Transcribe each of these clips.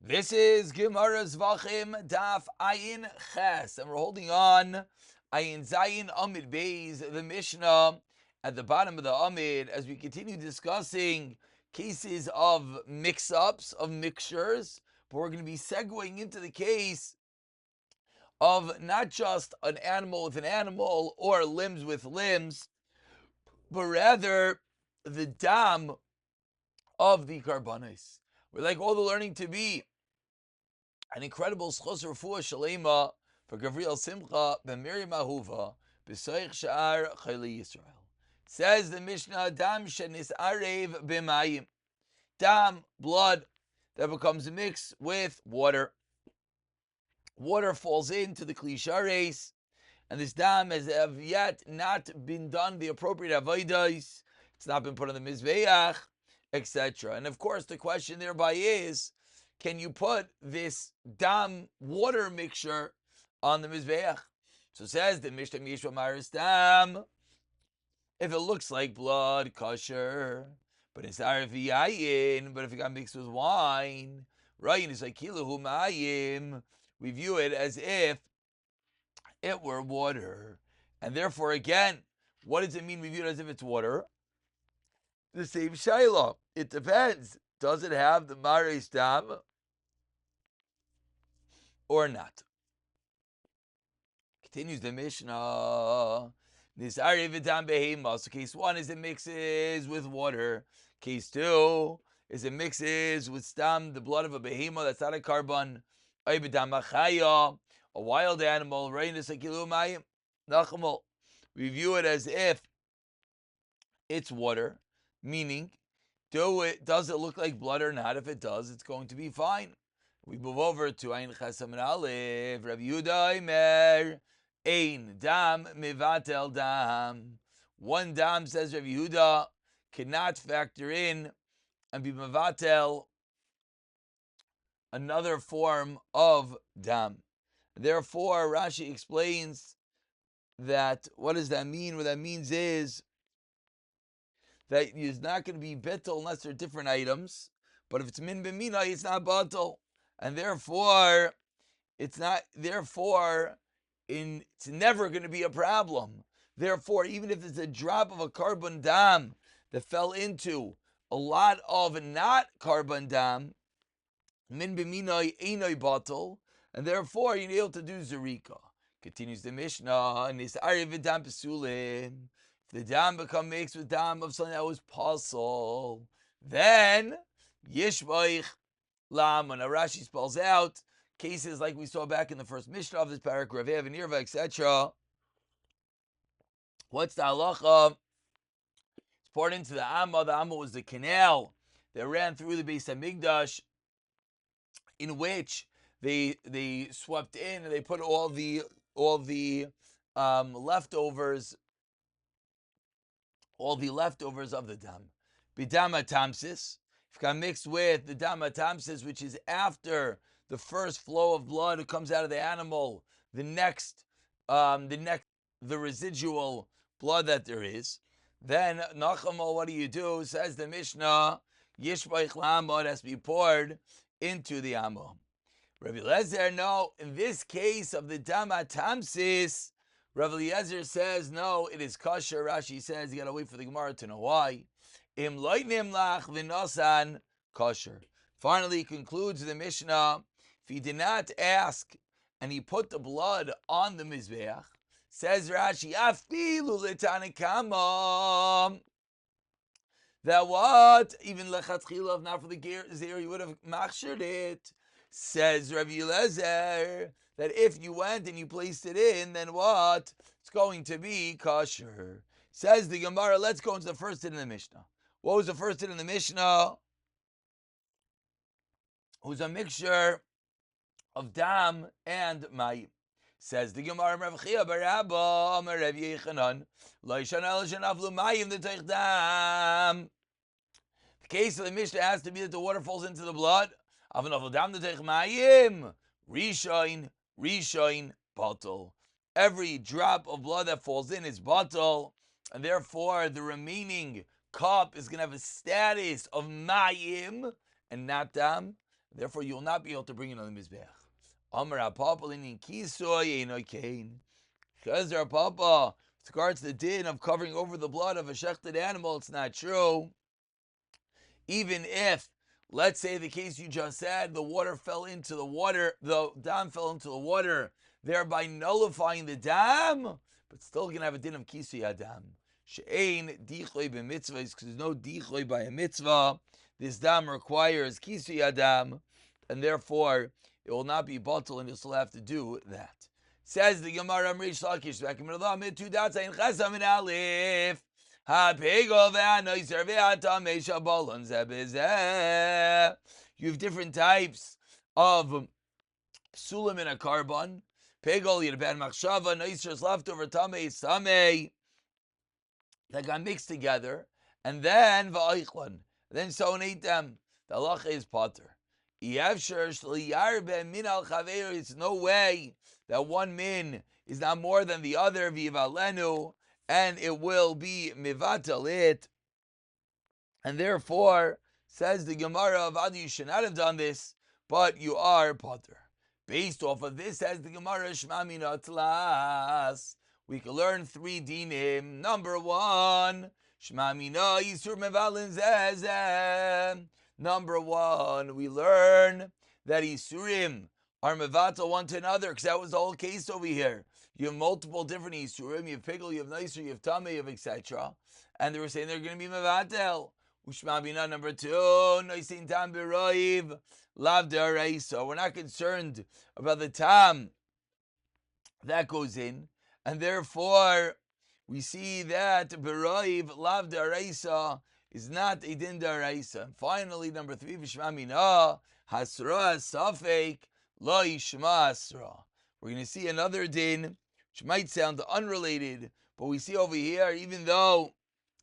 This is Gemara Zevachim Daf Ayin Ches, and we're holding on Ayin Zayin Amid Beis, the Mishnah at the bottom of the Amid, as we continue discussing cases of mix-ups, of mixtures. But we're going to be segueing into the case of not just an animal with an animal or limbs with limbs, but rather the dam of the karbanis. We'd like all the learning to be an incredible schos refuah shalema for Gavriel Simcha ben Miriam Ahuva b'soich sha'ar chayli Yisrael. Says the Mishnah, dam shenis arev b'mayim, dam, blood that becomes mixed with water. Water falls into the kli shareis, and this dam has yet not been done the appropriate avodos. It's not been put on the mizbeach, etc. And of course, the question thereby is, can you put this dam water mixture on the mizbeach? So says the Mishnah Mishra Maris dam. If it looks like blood, kosher. But it's arviyayin. But if it got mixed with wine, right? It's like kilahu mayim. We view it as if it were water, and therefore, again, what does it mean we view it as if it's water? The same shayla. It depends. Does it have the maris dam or not? Continues the Mishnah. Nisari v'dam behema. So case one is it mixes with water. Case two is it mixes with stam, the blood of a behema that's not a carbon. Ay v'dam achaya, a wild animal. Reinis akilu mayim nachamol. We view it as if it's water, meaning, does it look like blood or not? If it does, it's going to be fine. We move over to Ayin Chesam and Aleph. Rav Yehuda Omer, Ein dam mivatel dam. One dam, says Rav Yehuda, cannot factor in and be mivatel another form of dam. Therefore, Rashi explains that, what does that mean? What that means is that it's not going to be bittul unless they're different items. But if it's min b'mina, it's not batal. And therefore, it's never going to be a problem. Therefore, even if it's a drop of a carbon dam that fell into a lot of not carbon dam, min b'minoi einoi batal, and therefore you're able to do zerika. Continues the Mishnah, nisari v'dam pesulim. If the dam become mixed with dam of something that was pasul, then yishvaich lam. And Rashi spells out cases like we saw back in the first Mishnah of this parak, Ravev and Irva, etc. What's the halacha? It's poured into the Amma. The Amma was the canal that ran through the Beis Hamikdash, in which they swept in and they put all the leftovers of the dam. Bidam tamsis. If it got mixed with the dam tamsis, which is after the first flow of blood that comes out of the animal, the residual blood that there is, then Nachamo, what do? Says the Mishnah, Yishbaich Lama, it has to be poured into the Amma. Rabbi Eliezer, no, in this case of the Dama Tamsis, Rabbi Eliezer says, no, it is kosher. Rashi says, you gotta wait for the Gemara to know why. Im loitnim lach v'nosan kosher. Finally, he concludes the Mishnah, if he did not ask and he put the blood on the Mizbeach, says Rashi, afilu l'tanikama, that what? Even lechatchila, not for the zer, you would have machshered it. Says Rabbi Eliezer that if you went and you placed it in, then what? It's going to be kosher. Says the Gemara, let's go into the first din in the Mishnah. What was the first din in the Mishnah? It was a mixture of dam and mayim. Says the Gemara, Rav Chia bar Abba, Amar Rav Yechanan, Lo yishana el shenaflu mayim d'teich dam. The case of the Mishnah has to be that the water falls into the blood. Rishoin, batal. Every drop of blood that falls in is batal, and therefore the remaining cup is going to have a status of mayim and not dam. Therefore, you will not be able to bring it on the mizbeach. Amar Papa linin kisoy einoy kain. Because our Papa, with regards to the din of covering over the blood of a shechted animal, it's not true. Even if, let's say the case you just said, the water fell into the water, the dam fell into the water, thereby nullifying the dam, but still going to have a din of kisoy adam. She'ein dichoy b'mitzvah, because there's no dichoy by a mitzvah. This dam requires kisoy adam, and therefore it will not be batal, and you'll still have to do that. Says the Gemara Rish Lakish, back in the mid two dots, in Chesam in Aleph. You have different types of sulam in a carbon. Pegol, you had bad machshava, noiser's leftover tamei, that got mixed together, and then va'oichlon, then someone ate them. The halacha is potter. It's no way that one min is not more than the other, vivalenu, and it will be mivatal it. And therefore, says the Gemara of Adi, you should not have done this, but you are potter. Based off of this, says the Gemara, Shma mina tlas. We can learn 3 dinim. Number 1, Shma mina yisur mevalin zezem. Number 1, we learn that Isurim are mevatel one to another, because that was the whole case over here. You have multiple different Isurim, you have pickle, you have nicer, you have tameh, you have etc. And they were saying they're going to be mevatel. Ushma bina number 2, noisin tam b'roiv, lav de'areisa. We're not concerned about the tam that goes in, and therefore we see that b'roiv, lav de'areisa, is not a din daraisa. And finally, number 3, v'shma mina hasra safek lo yishma hasra. We're going to see another din, which might sound unrelated, but we see over here, even though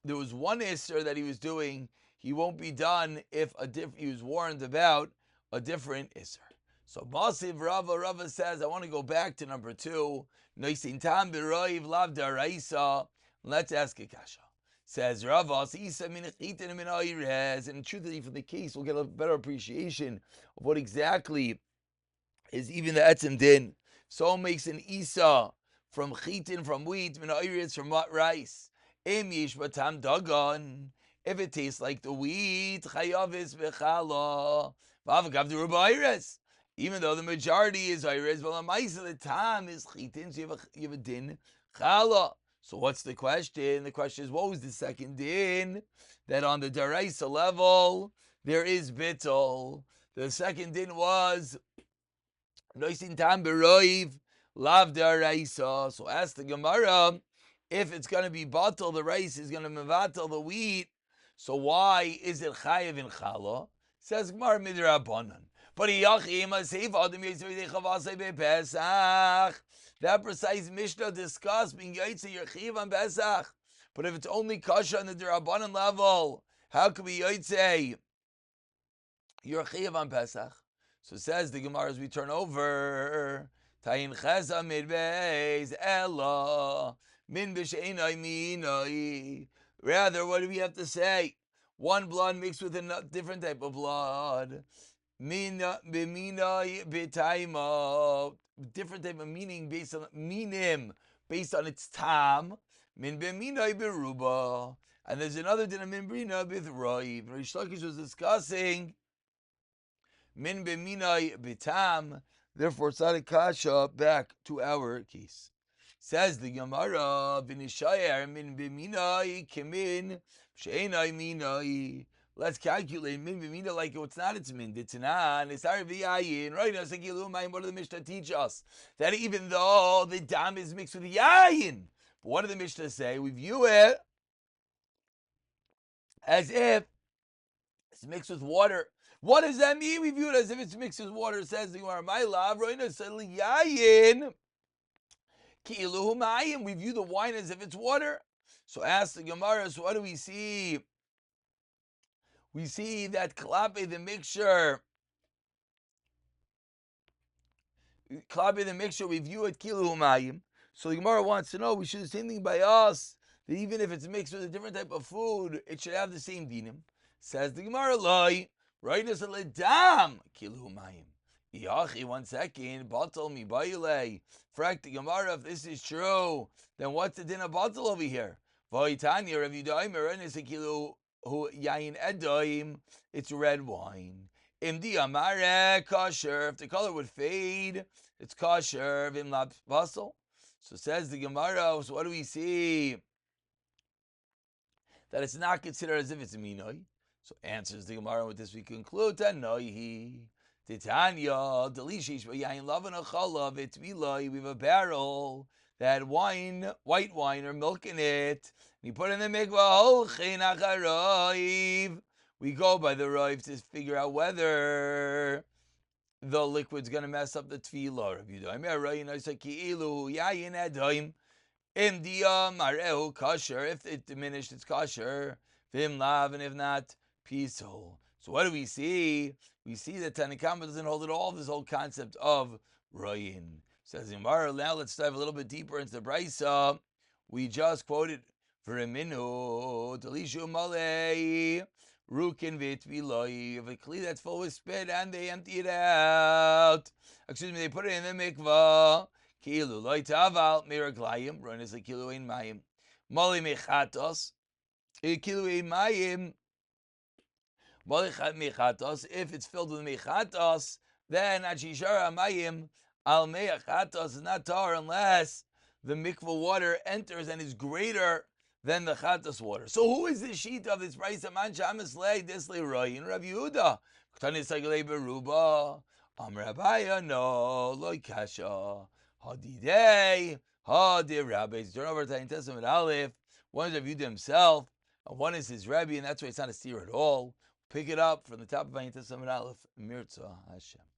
there was one isser that he was doing, he won't be done if he was warned about a different isser. So Masiv Rava says, I want to go back to number 2, noisin tam b'roiv lav daraisa. Let's ask a kasha. Says Ravas, and truthfully for the case, we'll get a better appreciation of what exactly is even the etzem din. Someone makes an isa from chitin, from wheat, min ha'iriz, from rice. Em yesh batam dagan. If it tastes like the wheat, chayavis v'chala. V'avagav d'ruba. Even though the majority is iris, but the tam is chitin, so you have a din chala. So what's the question? The question is, what was the second din? That on the daraisa level, there is bittul. The second din was noisin tam b'roiv lav daraisa. So ask the Gemara, if it's going to be batal, the rice is going to mevatal the wheat. So why is it chayiv in chala? Says Gemara midrabanan. But that precise Mishnah discussed being yaitze your chiv on Pesach. But if it's only kasha on the derabanan level, how could we yaitze your chiv on Pesach? So says the Gemara as we turn over, Tayin chesa midbeis ella min b'sheinai minai. Rather, what do we have to say? One blood mixed with a different type of blood. Mina b'minai b'taima. Different type of meaning based on minim, based on its tam. Min b'minai b'ruba. And there's another din of min b'minai b'throiv. Rish Lakish was discussing min b'minai b'tam. Therefore, it's not a kasha. Back to our case. Says the Gemara, v'nishayer min b'minai kimin she'enai minai. Let's calculate min b'mina like it's not its min. It's not. It's v'yayin. Right now, what did the Mishnah teach us? That even though the dam is mixed with yayin, but what did the Mishnah say? We view it as if it's mixed with water. What does that mean? We view it as if it's mixed with water. Says the Gemara, my love, right now, yayin. We view the wine as if it's water. So ask the Gemara, so what do we see? We see that klape, the mixture, we view it kilu umayim. So the Gemara wants to know, we should do the same thing by us, that even if it's mixed with a different type of food, it should have the same dinim. Says the Gemara, loi, Roinus ledam kilu mayim. Yachi, 1 second. Batal mi bayile. Frak the Gemara. If this is true, then what's the din of batal over here? Vaytanya Rav Yudaim Roinus kilu hu yain edaim. It's red wine. Imdi amare kosher. If the color would fade, it's kosher. Vim lab basal. So says the Gemara. So what do we see? That it's not considered as if it's a minoi. So answers the Gemara. With this we conclude Tanoihi Titania Delishish Yain Lavan Achalav It's Miloi. We have a barrel that had wine, white wine or milk in it. And you put in the mikvah Holchein Acharoiv. We go by the roiv to figure out whether the liquid's going to mess up the tefillah. Rabbi Yudaim Rayin Ki'ilu Yayin Edoim. Imdia Marehu kosher. If it diminished, it's kosher. Vim lav, and if not, pisol. So what do we see? We see that Tanakama doesn't hold at all this whole concept of royin. Says Gemara. Now let's dive a little bit deeper into the brisa. We just quoted for a minu delishu malei rukin vitviloi. If a kli that's full with spit and they empty it out. Excuse me, they put it in the mikvah. Kilu loy taval miraglayim. Run is a kilu in mayim. Mali mechatos. Kilu in mayim. Mali mechatos. If it's filled with mechatos, then achishara mayim al mechatos is not tar unless the mikvah water enters and is greater than the chatos water. So who is the sheet of this price? Man shamas lei disle royin Rav Yehuda. Ktanis aglei beruba. Amrabaya no loy kasha. Hadidei, Hadir Rabbis. Turn over to Ein Testament Aleph. One is Rav Yehuda himself, and one is his Rebbe, and that's why it's not a steer at all. Pick it up from the top of Ein Testament Aleph. Mirza Hashem.